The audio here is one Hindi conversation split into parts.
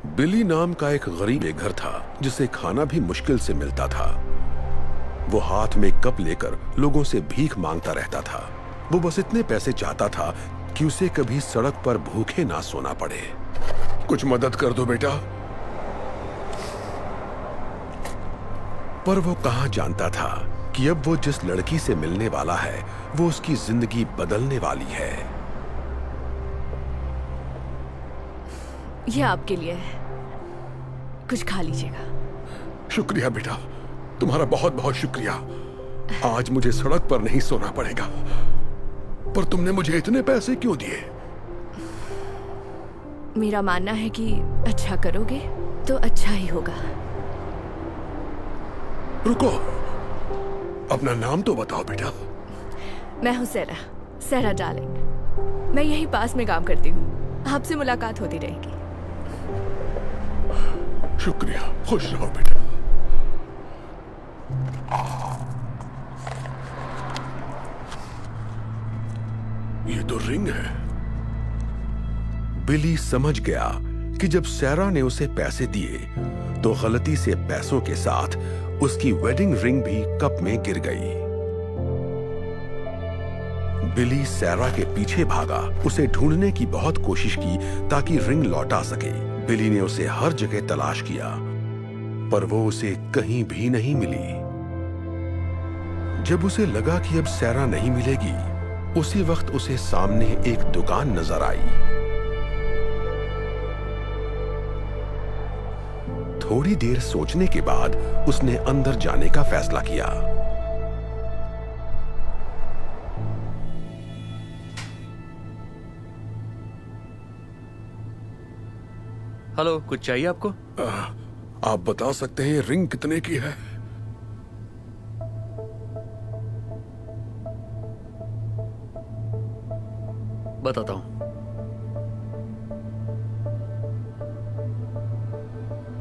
बिली नाम का एक गरीब घर था जिसे खाना भी मुश्किल से मिलता था। वो हाथ में कप लेकर लोगों से भीख मांगता रहता था। वो बस इतने पैसे चाहता था कि उसे कभी सड़क पर भूखे ना सोना पड़े। कुछ मदद कर दो बेटा। पर वो कहां जानता था कि अब वो जिस लड़की से मिलने वाला है वो उसकी जिंदगी बदलने वाली है। ये आपके लिए है, कुछ खा लीजिएगा। शुक्रिया बेटा, तुम्हारा बहुत बहुत शुक्रिया। आज मुझे सड़क पर नहीं सोना पड़ेगा। पर तुमने मुझे इतने पैसे क्यों दिए? मेरा मानना है कि अच्छा करोगे तो अच्छा ही होगा। रुको, अपना नाम तो बताओ बेटा। मैं हूँ सेरा डार्लिंग। मैं यही पास में काम करती हूँ। आपसे मुलाकात होती रहेगी। शुक्रिया, खुश रहो बेटा। ये तो रिंग है। बिली समझ गया कि जब सैरा ने उसे पैसे दिए तो गलती से पैसों के साथ उसकी वेडिंग रिंग भी कप में गिर गई। बिली सैरा के पीछे भागा, उसे ढूंढने की बहुत कोशिश की ताकि रिंग लौटा सके। बिली ने उसे हर जगह तलाश किया पर वो उसे कहीं भी नहीं मिली। जब उसे लगा कि अब सैरा नहीं मिलेगी, उसी वक्त उसे सामने एक दुकान नजर आई। थोड़ी देर सोचने के बाद उसने अंदर जाने का फैसला किया। हेलो, कुछ चाहिए आपको? आप बता सकते हैं रिंग कितने की है? बताता हूं।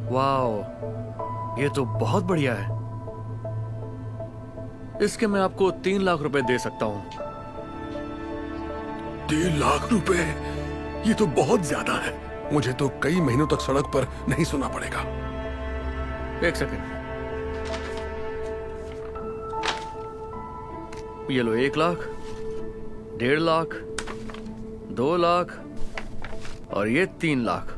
वाओ, ये तो बहुत बढ़िया है। इसके मैं आपको 3 लाख रुपए दे सकता हूं। 3 लाख रुपए? ये तो बहुत ज्यादा है। मुझे तो कई महीनों तक सड़क पर नहीं सोना पड़ेगा। एक सेकंड, ये लो। 1 लाख, 1.5 लाख, 2 लाख और ये 3 लाख।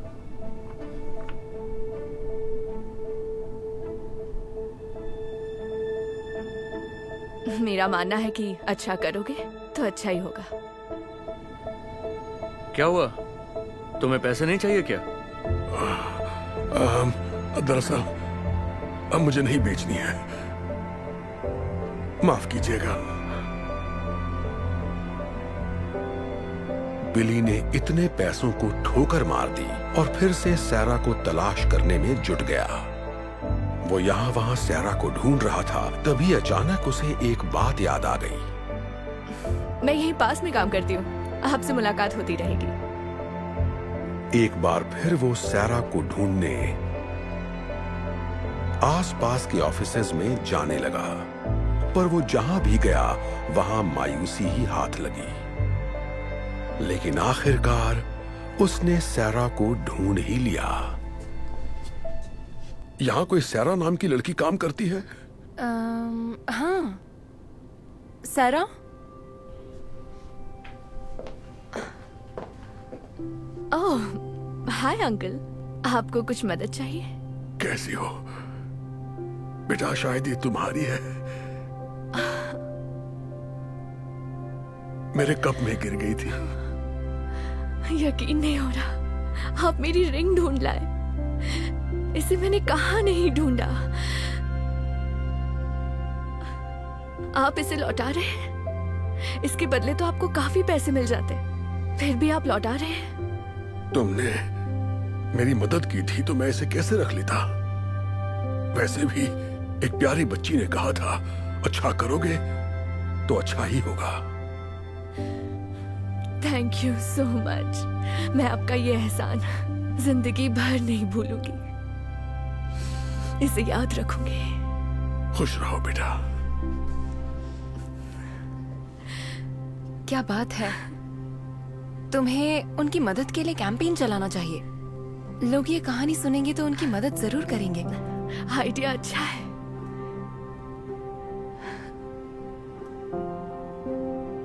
मेरा मानना है कि अच्छा करोगे तो अच्छा ही होगा। क्या हुआ, तुम्हें पैसे नहीं चाहिए क्या? दरअसल अब मुझे नहीं बेचनी है, माफ कीजिएगा। बिली ने इतने पैसों को ठोकर मार दी और फिर से सैरा को तलाश करने में जुट गया। वो यहाँ वहां सैरा को ढूंढ रहा था, तभी अचानक उसे एक बात याद आ गई। मैं यहीं पास में काम करती हूँ, आपसे मुलाकात होती रहेगी। एक बार फिर वो सैरा को ढूंढने आसपास के ऑफिसेज में जाने लगा, पर वो जहां भी गया वहां मायूसी ही हाथ लगी। लेकिन आखिरकार उसने सैरा को ढूंढ ही लिया। यहां कोई सैरा नाम की लड़की काम करती है? हाँ, सेरा। ओह, हाय अंकल, आपको कुछ मदद चाहिए? कैसी हो बेटा? शायद ये तुम्हारी है। मेरे कप में गिर गई थी। यकीन नहीं हो रहा, आप मेरी रिंग ढूंढ लाए। इसे मैंने कहाँ नहीं ढूंढा। आप इसे लौटा रहे हैं? इसके बदले तो आपको काफी पैसे मिल जाते, फिर भी आप लौटा रहे हैं। तुमने मेरी मदद की थी तो मैं इसे कैसे रख लेता? वैसे भी एक प्यारी बच्ची ने कहा था, अच्छा करोगे तो अच्छा ही होगा। Thank you so much. मैं आपका ये एहसान जिंदगी भर नहीं भूलूंगी, इसे याद रखूंगी। खुश रहो बेटा। क्या बात है, तुम्हें उनकी मदद के लिए कैंपेन चलाना चाहिए। लोग ये कहानी सुनेंगे तो उनकी मदद जरूर करेंगे। आइडिया अच्छा है।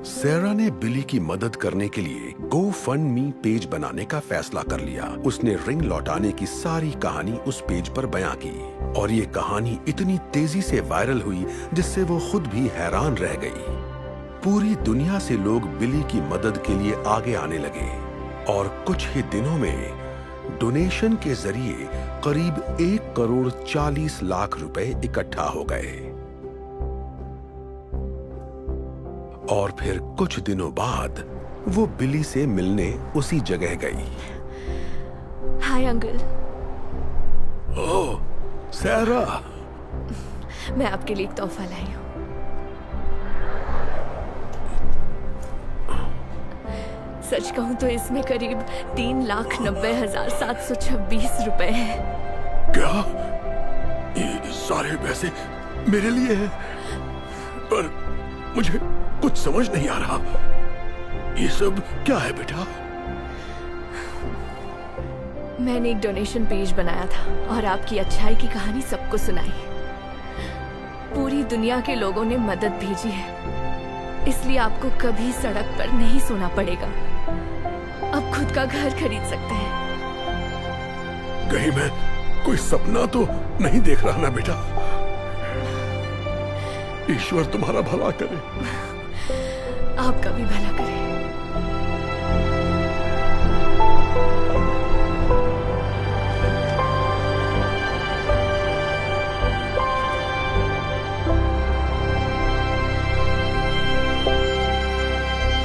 सैरा ने बिली की मदद करने के लिए GoFundMe पेज बनाने का फैसला कर लिया। उसने रिंग लौटाने की सारी कहानी उस पेज पर बयां की और ये कहानी इतनी तेजी से वायरल हुई जिससे वो खुद भी हैरान रह गई। पूरी दुनिया से लोग बिली की मदद के लिए आगे आने लगे और कुछ ही दिनों में डोनेशन के जरिए करीब 1,40,00,000 रुपए इकट्ठा हो गए। और फिर कुछ दिनों बाद वो बिली से मिलने उसी जगह गई। Hi uncle. ओह, सैरा। मैं आपके लिए एक तोहफा लाई हूँ। सच कहूँ तो इसमें करीब 3,90,726 रुपए हैं। क्या? ये सारे पैसे मेरे लिए हैं? पर मुझे कुछ समझ नहीं आ रहा। ये सब क्या है बेटा? मैंने एक डोनेशन पेज बनाया था और आपकी अच्छाई की कहानी सबको सुनाई। पूरी दुनिया के लोगों ने मदद भेजी है, इसलिए आपको कभी सड़क पर नहीं सोना पड़ेगा। अब खुद का घर खरीद सकते हैं। कहीं मैं कोई सपना तो नहीं देख रहा ना बेटा? ईश्वर तुम्हारा भला करे। आपका भी भला करे।